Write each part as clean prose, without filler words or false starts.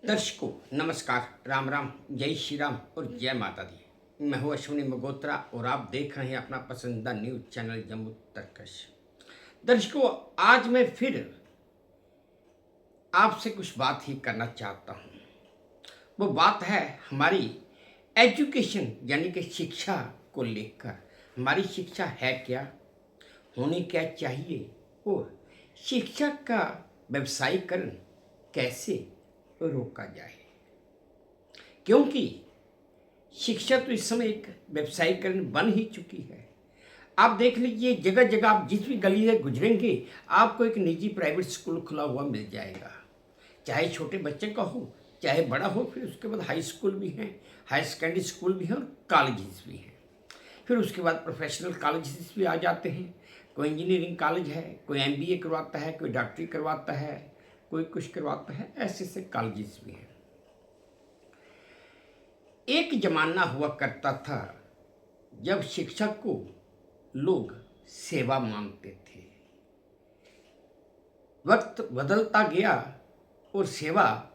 दर्शकों नमस्कार, राम राम, जय श्री राम और जय माता दी। मैं हूँ अश्विनी मगोत्रा और आप देख रहे हैं अपना पसंदीदा न्यूज चैनल जम्मू तर्कश। दर्शकों, आज मैं फिर आपसे कुछ बात ही करना चाहता हूँ। वो बात है हमारी एजुकेशन यानी कि शिक्षा को लेकर। हमारी शिक्षा है क्या, होनी क्या चाहिए और शिक्षा का व्यवसायीकरण कैसे रोका जाए, क्योंकि शिक्षा तो इस समय एक व्यवसायीकरण बन ही चुकी है। आप देख लीजिए, जगह जगह आप जिस भी गली से गुजरेंगे आपको एक निजी प्राइवेट स्कूल खुला हुआ मिल जाएगा, चाहे छोटे बच्चे का हो चाहे बड़ा हो। फिर उसके बाद हाई स्कूल भी हैं, हाई सेकेंडरी स्कूल भी हैं और कॉलेजेस भी हैं। फिर उसके बाद प्रोफेशनल कॉलेजेस भी आ जाते हैं। कोई इंजीनियरिंग कॉलेज है, कोई MBA करवाता है, कोई डॉक्टरी करवाता है, कोई कुछ करवाता है, ऐसे ऐसे कॉलेजेस भी हैं। एक जमाना हुआ करता था जब शिक्षक को लोग सेवा मानते थे। वक्त बदलता गया और सेवा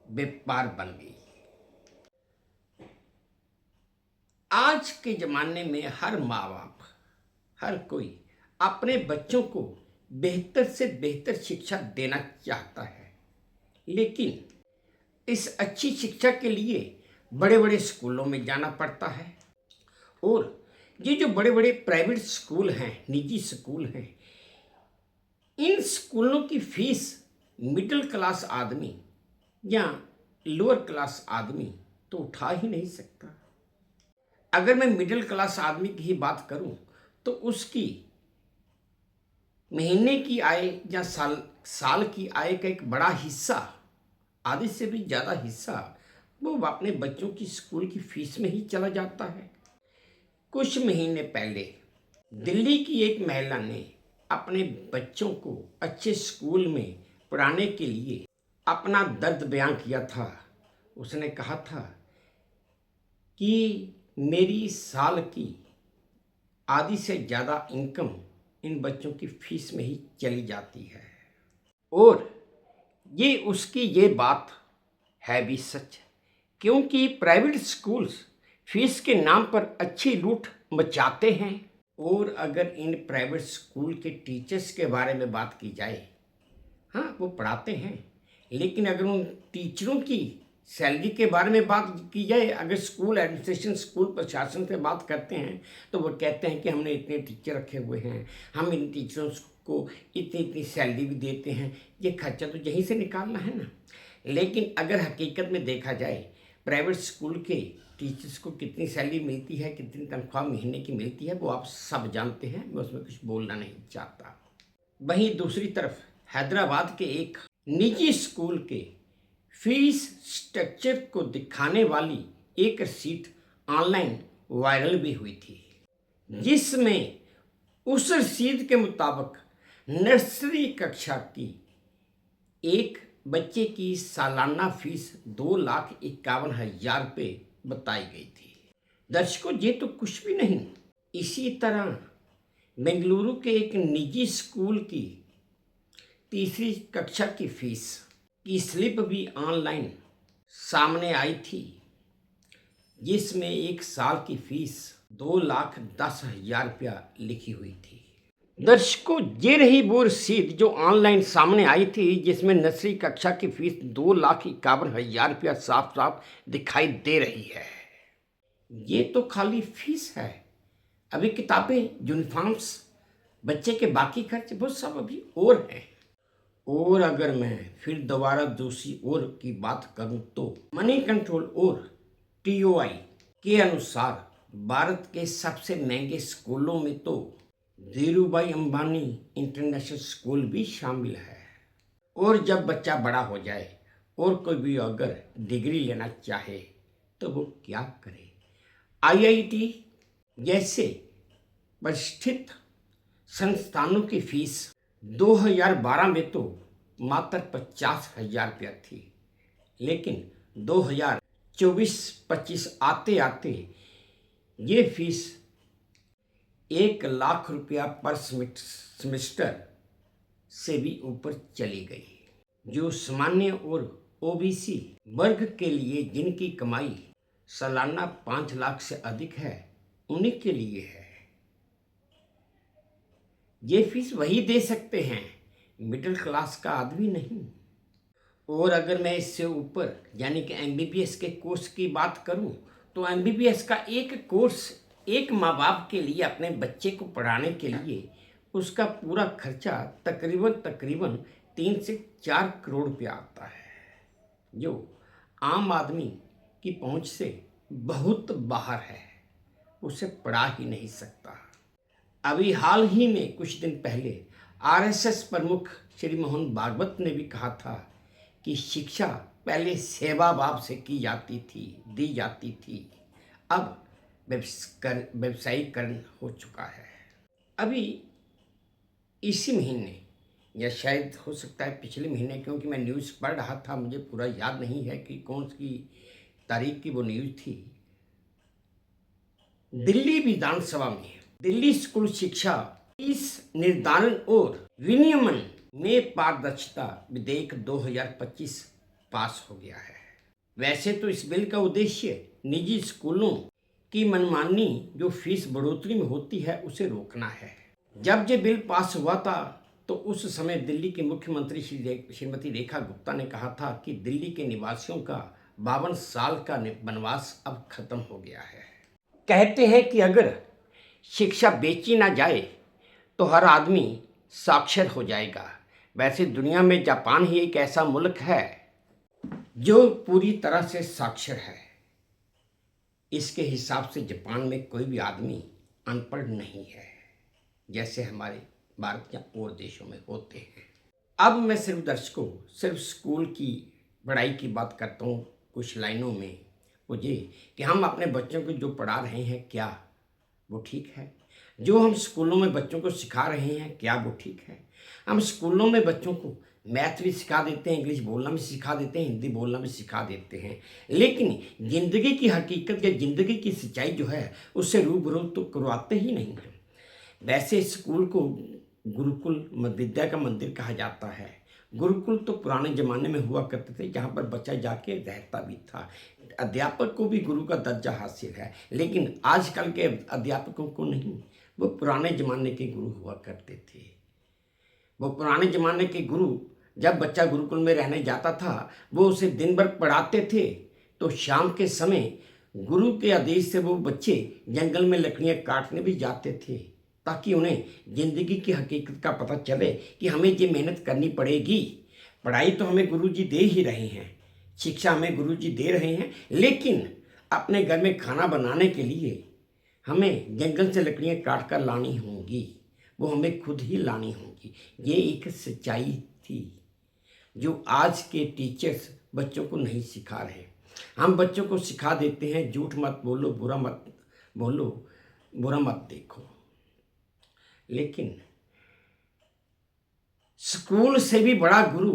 व्यापार बन गई। आज के ज़माने में हर माँ बाप, हर कोई अपने बच्चों को बेहतर से बेहतर शिक्षा देना चाहता है, लेकिन इस अच्छी शिक्षा के लिए बड़े बड़े स्कूलों में जाना पड़ता है। और ये जो बड़े बड़े प्राइवेट स्कूल हैं, निजी स्कूल हैं, इन स्कूलों की फीस मिडिल क्लास आदमी या लोअर क्लास आदमी तो उठा ही नहीं सकता। अगर मैं मिडिल क्लास आदमी की ही बात करूं तो उसकी महीने की आय या साल की आय का एक बड़ा हिस्सा, आधे से भी ज़्यादा हिस्सा, वो अपने बच्चों की स्कूल की फीस में ही चला जाता है। कुछ महीने पहले दिल्ली की एक महिला ने अपने बच्चों को अच्छे स्कूल में पढ़ाने के लिए अपना दर्द बयां किया था। उसने कहा था कि मेरी साल की आधी से ज़्यादा इनकम इन बच्चों की फीस में ही चली जाती है। और ये उसकी ये बात है भी सच, क्योंकि प्राइवेट स्कूल्स फीस के नाम पर अच्छी लूट मचाते हैं। और अगर इन प्राइवेट स्कूल के टीचर्स के बारे में बात की जाए, हाँ वो पढ़ाते हैं, लेकिन अगर उन टीचरों की सैलरी के बारे में बात की जाए, अगर स्कूल एडमिनिस्ट्रेशन, स्कूल प्रशासन से बात करते हैं तो वो कहते हैं कि हमने इतने टीचर रखे हुए हैं, हम इन टीचरों को इतनी इतनी सैलरी भी देते हैं, ये खर्चा तो यहीं से निकालना है ना। लेकिन अगर हकीकत में देखा जाए प्राइवेट स्कूल के टीचर्स को कितनी सैलरी मिलती है, कितनी तनख्वाह महीने की मिलती है, वो आप सब जानते हैं, मैं उसमें कुछ बोलना नहीं चाहता। वहीं दूसरी तरफ हैदराबाद के एक निजी स्कूल के फीस स्ट्रक्चर को दिखाने वाली एक रसीद ऑनलाइन वायरल भी हुई थी, जिसमें उस रसीद के मुताबिक नर्सरी कक्षा की एक बच्चे की सालाना फीस 2,51,000 रुपये बताई गई थी। दर्शकों, ये तो कुछ भी नहीं। इसी तरह बेंगलुरु के एक निजी स्कूल की तीसरी कक्षा की फीस की स्लिप भी ऑनलाइन सामने आई थी, जिसमें एक साल की फीस 2,10,000 रुपया लिखी हुई थी। दर्शकों, ये रही वो रसीद जो ऑनलाइन सामने आई थी, जिसमें नर्सरी कक्षा की फीस 2,51,000 रुपया साफ साफ दिखाई दे रही है। ये तो खाली फीस है, अभी किताबें, यूनिफॉर्म्स, बच्चे के बाकी खर्च वो सब अभी और हैं। और अगर मैं फिर दोबारा दूसरी ओर की बात करूं तो मनी कंट्रोल और TOI के अनुसार भारत के सबसे महंगे स्कूलों में तो धीरूभाई अंबानी इंटरनेशनल स्कूल भी शामिल है। और जब बच्चा बड़ा हो जाए और कोई भी अगर डिग्री लेना चाहे तो वो क्या करे? IIT जैसे प्रतिष्ठित संस्थानों की फीस 2012 में तो मात्र 50,000 रुपया थी, लेकिन 2024-25 आते आते ये फीस 1,00,000 रुपया पर सेमेस्टर से भी ऊपर चली गई, जो सामान्य और ओबीसी वर्ग के लिए जिनकी कमाई सालाना 5 लाख से अधिक है, उन्हीं के लिए है। ये फीस वही दे सकते हैं, मिडिल क्लास का आदमी नहीं। और अगर मैं इससे ऊपर यानी कि एमबीबीएस के कोर्स की बात करूं, तो एमबीबीएस का एक कोर्स एक माँ बाप के लिए अपने बच्चे को पढ़ाने के लिए उसका पूरा खर्चा तकरीबन 3 से 4 करोड़ रुपया आता है, जो आम आदमी की पहुंच से बहुत बाहर है, उसे पढ़ा ही नहीं सकता। अभी हाल ही में कुछ दिन पहले आरएसएस प्रमुख श्री मोहन भागवत ने भी कहा था कि शिक्षा पहले सेवा भाव से की जाती थी, दी जाती थी, अब व्यवसायीकरण हो चुका है। अभी इसी महीने या शायद हो सकता है पिछले महीने, क्योंकि मैं न्यूज़ पढ़ रहा था, मुझे पूरा याद नहीं है कि कौन सी तारीख की वो न्यूज़ थी, दिल्ली विधानसभा में दिल्ली स्कूल शिक्षा फीस निर्धारण और विनियमन में पारदर्शिता विधेयक 2025 पास हो गया है। वैसे तो इस बिल का उद्देश्य निजी स्कूलों की मनमानी जो फीस बढ़ोतरी में होती है उसे रोकना है। जब ये बिल पास हुआ था तो उस समय दिल्ली के मुख्यमंत्री श्रीमती रेखा गुप्ता ने कहा था कि दिल्ली के निवासियों का 52 साल का वनवास अब खत्म हो गया है। कहते हैं कि अगर शिक्षा बेची ना जाए तो हर आदमी साक्षर हो जाएगा। वैसे दुनिया में जापान ही एक ऐसा मुल्क है जो पूरी तरह से साक्षर है। इसके हिसाब से जापान में कोई भी आदमी अनपढ़ नहीं है, जैसे हमारे भारत या और देशों में होते हैं। अब मैं सिर्फ दर्शकों सिर्फ स्कूल की पढ़ाई की बात करता हूँ कुछ लाइनों में, मुझे कि हम अपने बच्चों को जो पढ़ा रहे हैं क्या वो ठीक है? जो हम स्कूलों में बच्चों को सिखा रहे हैं क्या वो ठीक है? हम स्कूलों में बच्चों को मैथ भी सिखा देते हैं, इंग्लिश बोलना भी सिखा देते हैं, हिंदी बोलना भी सिखा देते हैं, लेकिन ज़िंदगी की हकीकत या ज़िंदगी की सच्चाई जो है उससे रूबरू तो करवाते ही नहीं हैं। वैसे स्कूल को गुरुकुल विद्या का मंदिर कहा जाता है। गुरुकुल तो पुराने ज़माने में हुआ करते थे, जहाँ पर बच्चा जाके रहता भी था। अध्यापक को भी गुरु का दर्जा हासिल है, लेकिन आजकल के अध्यापकों को नहीं, वो पुराने ज़माने के गुरु हुआ करते थे। वो पुराने ज़माने के गुरु, जब बच्चा गुरुकुल में रहने जाता था वो उसे दिन भर पढ़ाते थे, तो शाम के समय गुरु के आदेश से वो बच्चे जंगल में लकड़ियाँ काटने भी जाते थे, ताकि उन्हें ज़िंदगी की हकीकत का पता चले कि हमें ये मेहनत करनी पड़ेगी। पढ़ाई तो हमें गुरुजी दे ही रहे हैं, शिक्षा हमें गुरुजी दे रहे हैं, लेकिन अपने घर में खाना बनाने के लिए हमें जंगल से लकड़ियाँ काट कर लानी होंगी, वो हमें खुद ही लानी होंगी। ये एक सच्चाई थी जो आज के टीचर्स बच्चों को नहीं सिखा रहे। हम बच्चों को सिखा देते हैं झूठ मत बोलो, बुरा मत बोलो, बुरा मत देखो, लेकिन स्कूल से भी बड़ा गुरु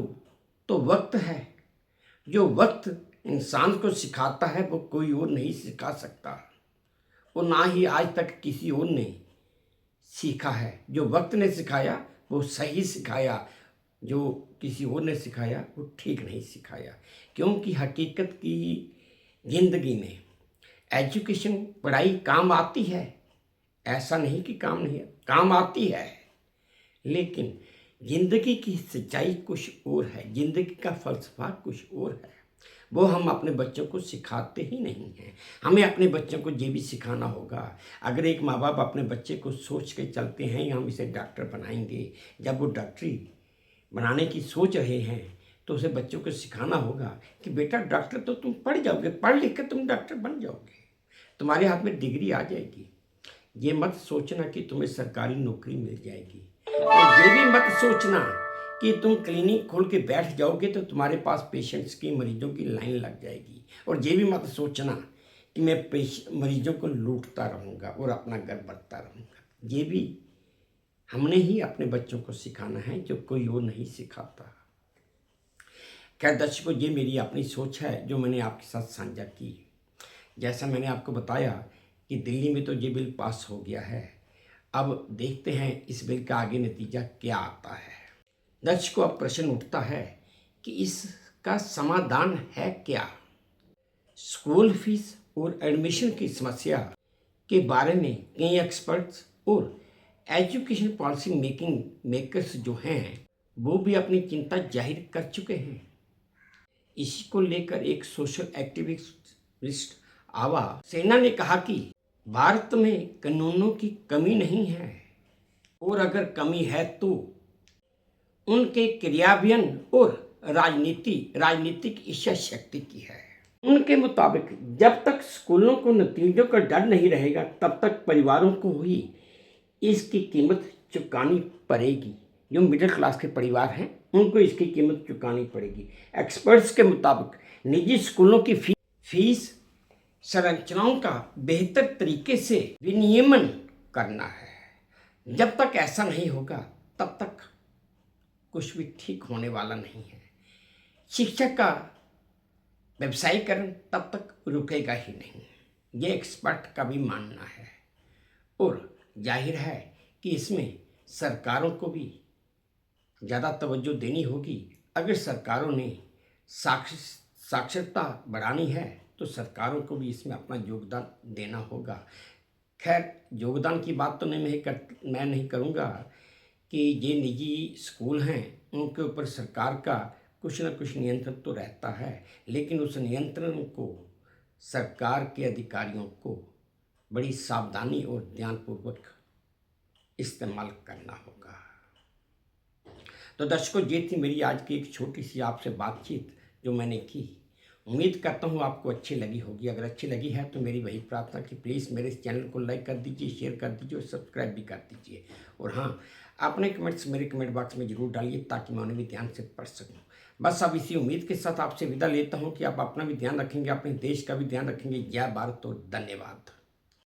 तो वक्त है। जो वक्त इंसान को सिखाता है वो कोई और नहीं सिखा सकता, और ना ही आज तक किसी और ने सीखा है। जो वक्त ने सिखाया वो सही सिखाया, जो किसी और ने सिखाया वो ठीक नहीं सिखाया। क्योंकि हकीकत की ज़िंदगी में एजुकेशन पढ़ाई काम आती है, ऐसा नहीं कि काम नहीं है, काम आती है, लेकिन ज़िंदगी की सच्चाई कुछ और है, ज़िंदगी का फ़लसफ़ा कुछ और है। वो हम अपने बच्चों को सिखाते ही नहीं हैं। हमें अपने बच्चों को ये भी सिखाना होगा। अगर एक माँ बाप अपने बच्चे को सोच के चलते हैं हम इसे डॉक्टर बनाएंगे, जब वो डॉक्टरी बनाने की सोच रहे हैं तो उसे बच्चों को सिखाना होगा कि बेटा डॉक्टर तो तुम पढ़ जाओगे, पढ़ लिख कर तुम डॉक्टर बन जाओगे, तुम्हारे हाथ में डिग्री आ जाएगी। ये मत सोचना कि तुम्हें सरकारी नौकरी मिल जाएगी, और ये भी मत सोचना कि तुम क्लिनिक खोल के बैठ जाओगे तो तुम्हारे पास पेशेंट्स की, मरीजों की लाइन लग जाएगी। और ये भी मत सोचना कि मैं मरीजों को लूटता रहूँगा और अपना घर बढ़ता रहूँगा। ये भी हमने ही अपने बच्चों को सिखाना है, जो कोई और नहीं सिखाता। खैर दर्शकों, ये मेरी अपनी सोच है जो मैंने आपके साथ साझा की। जैसा मैंने आपको बताया कि दिल्ली में तो ये बिल पास हो गया है, अब देखते हैं इस बिल का आगे नतीजा क्या आता है। दर्शकों, अब प्रश्न उठता है कि इस का समाधान है क्या? स्कूल फीस और एडमिशन की समस्या के बारे में कई एक्सपर्ट्स और एजुकेशन पॉलिसी मेकर्स जो हैं वो भी अपनी चिंता जाहिर कर चुके हैं। इसी को लेकर एक सोशल एक्टिविस्ट आवा सेना ने कहा कि भारत में कानूनों की कमी नहीं है और अगर कमी है तो उनके क्रियान्वयन और राजनीतिक इच्छा शक्ति की है। उनके मुताबिक जब तक स्कूलों को नतीजों का डर नहीं रहेगा तब तक परिवारों को ही इसकी कीमत चुकानी पड़ेगी। जो मिडिल क्लास के परिवार हैं उनको इसकी कीमत चुकानी पड़ेगी। एक्सपर्ट्स के मुताबिक निजी स्कूलों की फीस संरचनाओं का बेहतर तरीके से विनियमन करना है। जब तक ऐसा नहीं होगा तब तक कुछ भी ठीक होने वाला नहीं है। शिक्षा का व्यवसायीकरण तब तक रुकेगा ही नहीं, ये एक्सपर्ट का भी मानना है। और जाहिर है कि इसमें सरकारों को भी ज़्यादा तवज्जो देनी होगी। अगर सरकारों ने साक्षरता बढ़ानी है तो सरकारों को भी इसमें अपना योगदान देना होगा। खैर, योगदान की बात तो मैं नहीं करूँगा कि ये निजी स्कूल हैं उनके ऊपर सरकार का कुछ न कुछ नियंत्रण तो रहता है, लेकिन उस नियंत्रण को सरकार के अधिकारियों को बड़ी सावधानी और ध्यानपूर्वक इस्तेमाल करना होगा। तो दर्शकों, ये थी मेरी आज की एक छोटी सी आपसे बातचीत जो मैंने की। उम्मीद करता हूँ आपको अच्छी लगी होगी। अगर अच्छी लगी है तो मेरी वही प्रार्थना कि प्लीज़ मेरे इस चैनल को लाइक कर दीजिए, शेयर कर दीजिए और सब्सक्राइब भी कर दीजिए। और हाँ, अपने कमेंट्स मेरे कमेंट बॉक्स में ज़रूर डालिए ताकि मैं उन्हें भी ध्यान से पढ़ सकूँ। बस अब इसी उम्मीद के साथ आपसे विदा लेता हूँ कि आप अपना भी ध्यान रखेंगे, अपने देश का भी ध्यान रखेंगे। जय भारत और धन्यवाद।